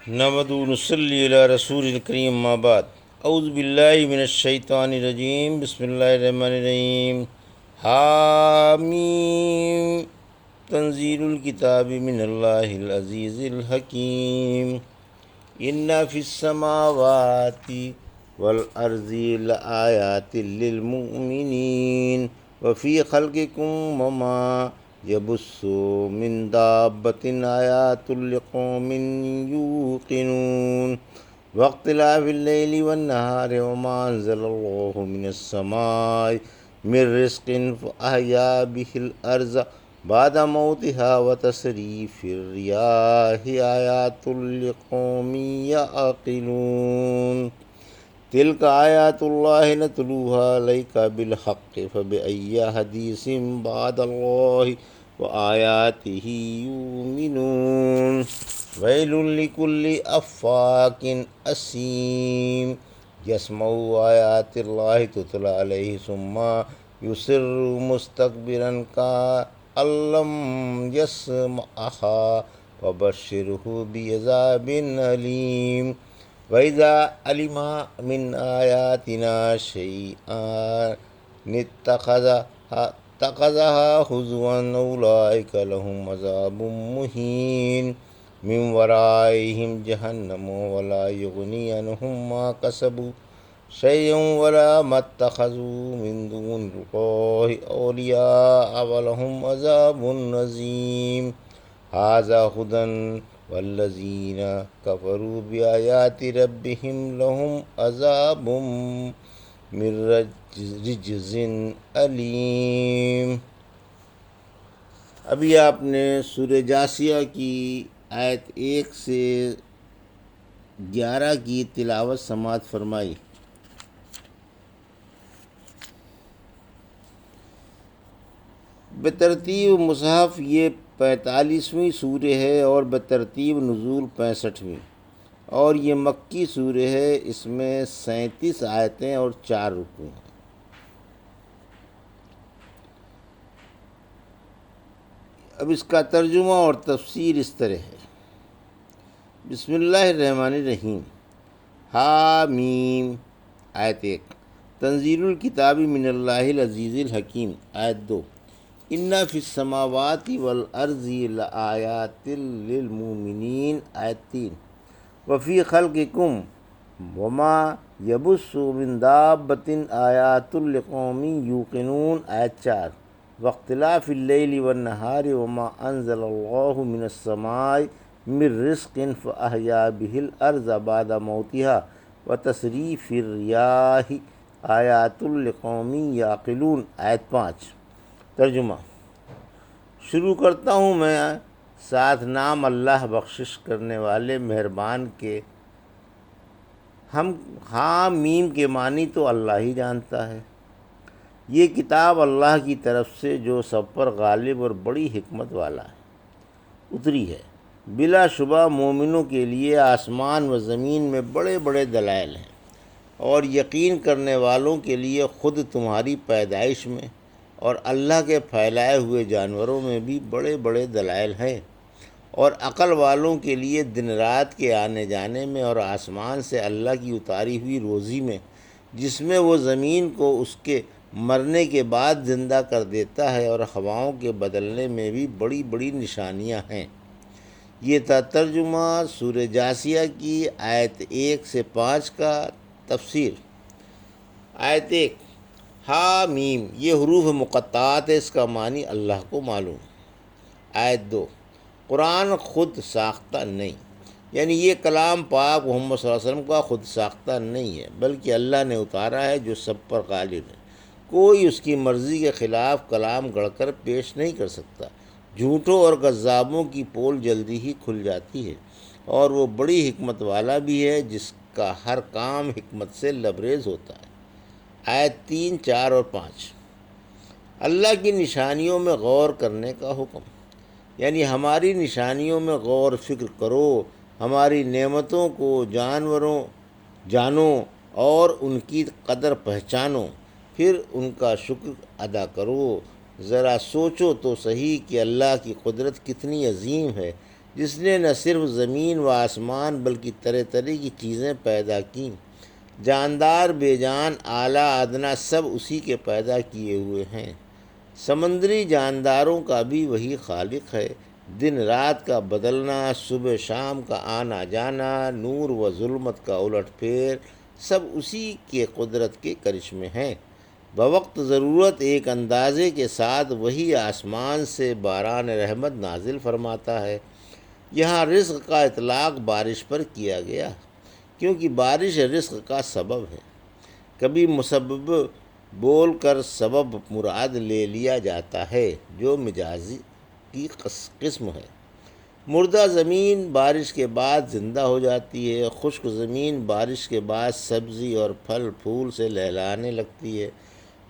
نحمد و نصلی علی رسول الکریم ما بعد اعوذ باللہ من الشیطان الرجیم بسم اللہ الرحمن الرحیم حامیم تنزیل الکتاب من اللہ العزیز الحکیم ان فی السماوات والارض لآیات للمؤمنین وفی خلقکم وما یبث من دابۃ آیات لقوم یوقنون واختلاف اللیل والنہار وما انزل اللہ من السماء من رزق فأحیا بہ الارض بعد موتها وتصریف الریاح آیات لقوم یعقلون تلک آیات اللہ نتلوها علیک بالحق فبأی حدیث بعد اللہ وآیاتہ یؤمنون ویل لکل افاک اثیم یسمع آیات اللہ تتلی علیہ ثم یصر مستکبرا کأن لم یسمعها فبشرہ بعذاب علیم وَإِذَا عَلِمَ مِنْ آيَاتِنَا شَيْئًا اتَّخَذَهَا هُزُوًا أُولَئِكَ لَهُمْ عَذَابٌ مُّهِينٌ مِّن وَرَائِهِمْ جَهَنَّمُ وَلَا يُغْنِي عَنْهُم مَّا كَسَبُوا شَيْئًا وَلَا مَا اتَّخَذُوا مِن دُونِ اللَّهِ أَوْلِيَاءَ وَلَهُمْ عَذَابٌ عَظِيمٌ هَٰذَا هُدًى والذین کفروا بآیات ربہم لہم عذاب من رجز علیم۔ ابھی آپ نے سورہ جاثیہ کی آیت 1 سے 11 کی تلاوت سماعت فرمائی۔ بترتیب مصحف یہ 45ویں سورہ ہے اور بترتیب نزول 65ویں، اور یہ مکی سورہ ہے۔ اس میں 37 آیتیں اور 4 رکوع ہیں۔ اب اس کا ترجمہ اور تفسیر اس طرح ہے۔ بسم اللہ الرحمن الرحیم۔ حامیم آیت 1 تنزیل الکتاب من اللہ العزیز الحکیم۔ آیت 2 ان فی السماوات والارض لآیات للمؤمنین۔ آیت 3 وفی خلقکم وما یبث من دابۃ آیات لقوم یوقنون۔ آیت 4 واختلاف اللیل والنہار وما انزل اللہ من السماء من رزق فأحیا بہ الارض بعد موتها وتصریف الریاح آیات لقوم یعقلون۔ آیت 5 ترجمہ۔ شروع کرتا ہوں میں ساتھ نام اللہ بخشش کرنے والے مہربان کے۔ حامیم کے معنی تو اللہ ہی جانتا ہے۔ یہ کتاب اللہ کی طرف سے جو سب پر غالب اور بڑی حکمت والا ہے اتری ہے۔ بلا شبہ مومنوں کے لیے آسمان و زمین میں بڑے بڑے دلائل ہیں، اور یقین کرنے والوں کے لیے خود تمہاری پیدائش میں اور اللہ کے پھیلائے ہوئے جانوروں میں بھی بڑے بڑے دلائل ہیں، اور عقل والوں کے لیے دن رات کے آنے جانے میں اور آسمان سے اللہ کی اتاری ہوئی روزی میں، جس میں وہ زمین کو اس کے مرنے کے بعد زندہ کر دیتا ہے، اور ہواؤں کے بدلنے میں بھی بڑی بڑی نشانیاں ہیں۔ یہ تھا ترجمہ سورہ جاثیہ کی آیت 1 سے 5 کا۔ تفسیر۔ آیت 1 حامیم یہ حروف مقطعات ہے، اس کا معنی اللہ کو معلوم۔ آیت 2 قرآن خود ساختہ نہیں، یعنی یہ کلام پاک محمد صلی اللہ علیہ وسلم کا خود ساختہ نہیں ہے، بلکہ اللہ نے اتارا ہے جو سب پر غالب ہے۔ کوئی اس کی مرضی کے خلاف کلام گڑھ کر پیش نہیں کر سکتا۔ جھوٹوں اور کذابوں کی پول جلدی ہی کھل جاتی ہے، اور وہ بڑی حکمت والا بھی ہے جس کا ہر کام حکمت سے لبریز ہوتا ہے۔ آیت 3، 4 اور 5 اللہ کی نشانیوں میں غور کرنے کا حکم، یعنی ہماری نشانیوں میں غور فکر کرو، ہماری نعمتوں کو جانو اور ان کی قدر پہچانو، پھر ان کا شکر ادا کرو۔ ذرا سوچو تو صحیح کہ اللہ کی قدرت کتنی عظیم ہے۔ جس نے نہ صرف زمین و آسمان بلکہ طرح طرح کی چیزیں پیدا کیں، جاندار بے جان اعلیٰ ادنیٰ سب اسی کے پیدا کیے ہوئے ہیں۔ سمندری جانداروں کا بھی وہی خالق ہے۔ دن رات کا بدلنا، صبح شام کا آنا جانا، نور و ظلمت کا الٹ پھیر، سب اسی کے قدرت کے کرشمے ہیں۔ بوقت ضرورت ایک اندازے کے ساتھ وہی آسمان سے باران رحمت نازل فرماتا ہے۔ یہاں رزق کا اطلاق بارش پر کیا گیا، کیونکہ بارش رزق کا سبب ہے۔ کبھی مسبب بول کر سبب مراد لے لیا جاتا ہے، جو مجازی کی قسم ہے۔ مردہ زمین بارش کے بعد زندہ ہو جاتی ہے، خشک زمین بارش کے بعد سبزی اور پھل پھول سے لہلانے لگتی ہے۔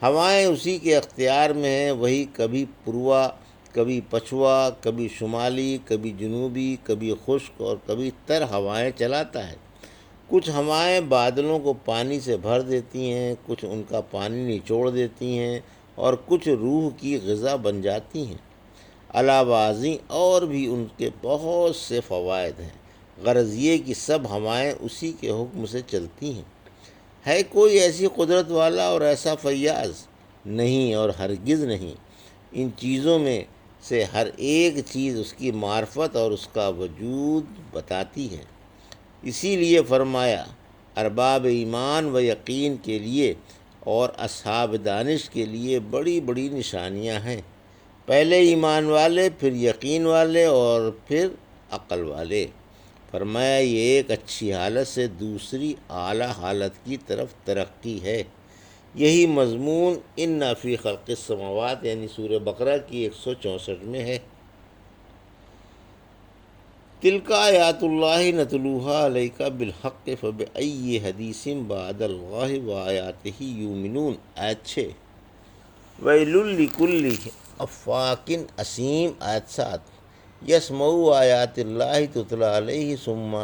ہوائیں اسی کے اختیار میں ہیں، وہی کبھی پوروا، کبھی پچھوا، کبھی شمالی، کبھی جنوبی، کبھی خشک اور کبھی تر ہوائیں چلاتا ہے۔ کچھ ہوائیں بادلوں کو پانی سے بھر دیتی ہیں، کچھ ان کا پانی نچوڑ دیتی ہیں اور کچھ روح کی غذا بن جاتی ہیں۔ علاوہ ازیں اور بھی ان کے بہت سے فوائد ہیں، غرض یہ کہ سب ہوائیں اسی کے حکم سے چلتی ہیں۔ ہے کوئی ایسی قدرت والا اور ایسا فیاض؟ نہیں اور ہرگز نہیں۔ ان چیزوں میں سے ہر ایک چیز اس کی معرفت اور اس کا وجود بتاتی ہے۔ اسی لیے فرمایا، ارباب ایمان و یقین کے لیے اور اصحاب دانش کے لیے بڑی بڑی نشانیاں ہیں۔ پہلے ایمان والے، پھر یقین والے اور پھر عقل والے۔ فرمایا یہ ایک اچھی حالت سے دوسری اعلیٰ حالت کی طرف ترقی ہے۔ یہی مضمون ان فی خلق السماوات یعنی سورہ بقرہ کی 164 میں ہے۔ تلک آیات اللہ نتلوہا علیک بالحق فبأی حدیث بعد اللہ وآیاتہ یؤمنون۔ آیت 6۔ ویل لکل افاک اثیم۔ آیت 7۔ یسمع آیات اللہ تتلی علیہ ثم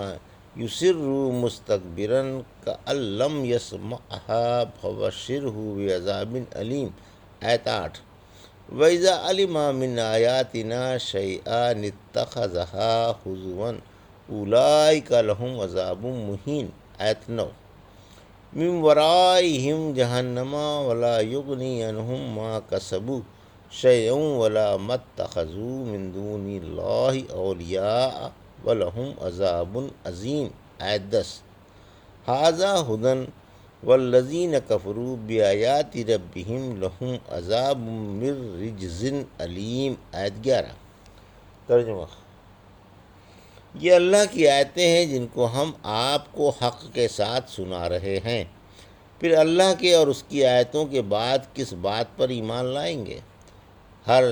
یصر مستکبرا کأن لم یسمعها فبشرہ بعذاب علیم۔ آیت 8۔ وَإِذَا عَلِمَ مِنْ آيَاتِنَا شَيْئًا اتَّخَذَهَا هُزُوًا أُولَئِكَ لَهُمْ عَذَابٌ مُّهِينٌ۔ آیت 9۔ مِنْ وَرَائِهِمْ جَهَنَّمُ وَلَا يُغْنِي عَنْهُمْ مَا كَسَبُوا شَيْئًا وَلَا مَا اتَّخَذُوا مِنْ دُونِ اللَّهِ أَوْلِيَاءَ وَلَهُمْ عَذَابٌ عَظِيمٌ۔ آیت 10۔ هَذَا هُدًى والذین کفروا بآیات ربہم لہم عذاب من رجز علیم۔ آیت 11۔ ترجمہ۔ یہ اللہ کی آیتیں ہیں جن کو ہم آپ کو حق کے ساتھ سنا رہے ہیں، پھر اللہ کے اور اس کی آیتوں کے بعد کس بات پر ایمان لائیں گے؟ ہر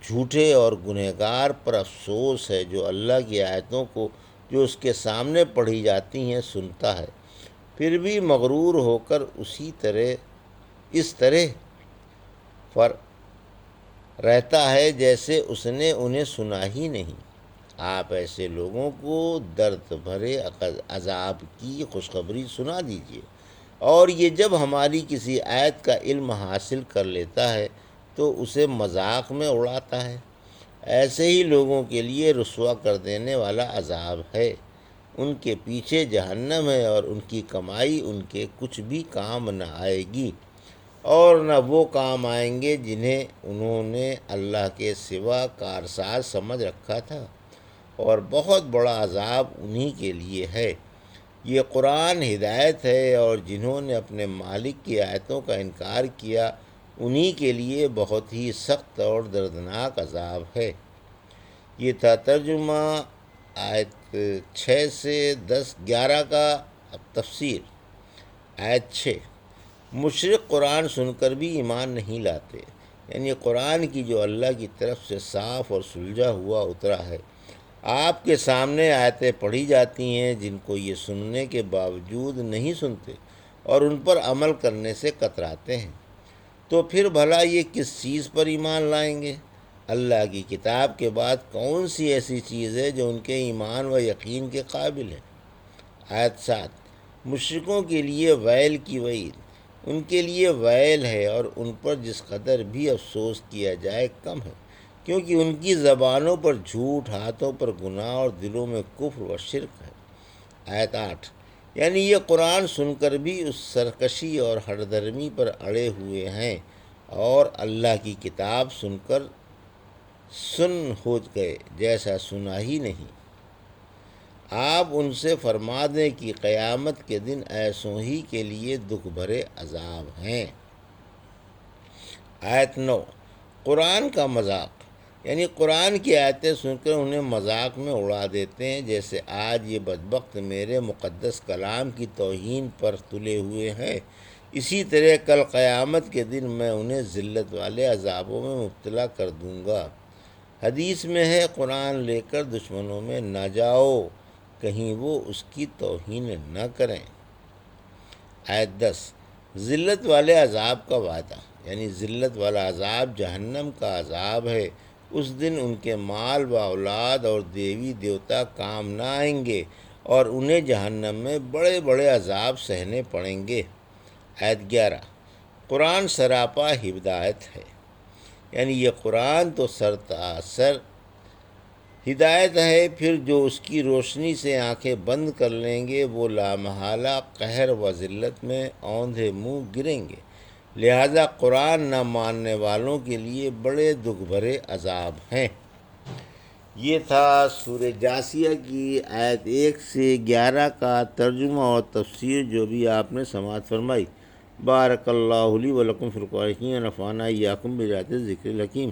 جھوٹے اور گنہگار پر افسوس ہے جو اللہ کی آیتوں کو جو اس کے سامنے پڑھی جاتی ہیں سنتا ہے، پھر بھی مغرور ہو کر اس طرح پر رہتا ہے جیسے اس نے انہیں سنا ہی نہیں۔ آپ ایسے لوگوں کو درد بھرے عذاب کی خوشخبری سنا دیجیے، اور یہ جب ہماری کسی آیت کا علم حاصل کر لیتا ہے تو اسے مذاق میں اڑاتا ہے۔ ایسے ہی لوگوں کے لیے رسوا کر دینے والا عذاب ہے۔ ان کے پیچھے جہنم ہے اور ان کی کمائی ان کے کچھ بھی کام نہ آئے گی، اور نہ وہ کام آئیں گے جنہیں انہوں نے اللہ کے سوا کارساز سمجھ رکھا تھا، اور بہت بڑا عذاب انہی کے لیے ہے۔ یہ قرآن ہدایت ہے، اور جنہوں نے اپنے مالک کی آیتوں کا انکار کیا انہی کے لیے بہت ہی سخت اور دردناک عذاب ہے۔ یہ تھا ترجمہ آیت 6 سے 11 کا۔ اب تفسیر۔ آیت 6۔ مشرک قرآن سن کر بھی ایمان نہیں لاتے، یعنی قرآن کی جو اللہ کی طرف سے صاف اور سلجھا ہوا اترا ہے۔ آپ کے سامنے آیتیں پڑھی جاتی ہیں جن کو یہ سننے کے باوجود نہیں سنتے اور ان پر عمل کرنے سے کتراتے ہیں، تو پھر بھلا یہ کس چیز پر ایمان لائیں گے؟ اللہ کی کتاب کے بعد کون سی ایسی چیز ہے جو ان کے ایمان و یقین کے قابل ہے؟ آیت 7۔ مشرکوں کے لیے ویل کی وعید۔ ان کے لیے ویل ہے، اور ان پر جس قدر بھی افسوس کیا جائے کم ہے، کیونکہ ان کی زبانوں پر جھوٹ، ہاتھوں پر گناہ اور دلوں میں کفر و شرک ہے۔ آیت 8، یعنی یہ قرآن سن کر بھی اس سرکشی اور ہردرمی پر اڑے ہوئے ہیں اور اللہ کی کتاب سن کر سن ہو گئے، جیسا سنا ہی نہیں۔ آپ ان سے فرما دیں کہ قیامت کے دن ایسوں ہی کے لیے دکھ بھرے عذاب ہیں۔ آیت 9، قرآن کا مذاق، یعنی قرآن کی آیتیں سن کر انہیں مذاق میں اڑا دیتے ہیں، جیسے آج یہ بدبخت میرے مقدس کلام کی توہین پر تلے ہوئے ہیں، اسی طرح کل قیامت کے دن میں انہیں ذلت والے عذابوں میں مبتلا کر دوں گا۔ حدیث میں ہے، قرآن لے کر دشمنوں میں نہ جاؤ، کہیں وہ اس کی توہین نہ کریں۔ آیت 10، ذلت والے عذاب کا وعدہ، یعنی ذلت والا عذاب جہنم کا عذاب ہے۔ اس دن ان کے مال و اولاد اور دیوی دیوتا کام نہ آئیں گے اور انہیں جہنم میں بڑے بڑے عذاب سہنے پڑیں گے۔ آیت 11، قرآن سراپا ہدایت ہے، یعنی یہ قرآن تو سرتاسر ہدایت ہے، پھر جو اس کی روشنی سے آنکھیں بند کر لیں گے وہ لامحالہ قہر و ذلت میں اوندھے منہ گریں گے، لہذا قرآن نہ ماننے والوں کے لیے بڑے دکھ بھرے عذاب ہیں۔ یہ تھا سورہ جاثیہ کی آیت 1 سے 11 کا ترجمہ اور تفسیر جو بھی آپ نے سماعت فرمائی۔ بارک اللہ لی و لکم فی القرآن، نفعنا ایاکم بآیات الذکر الحکیم۔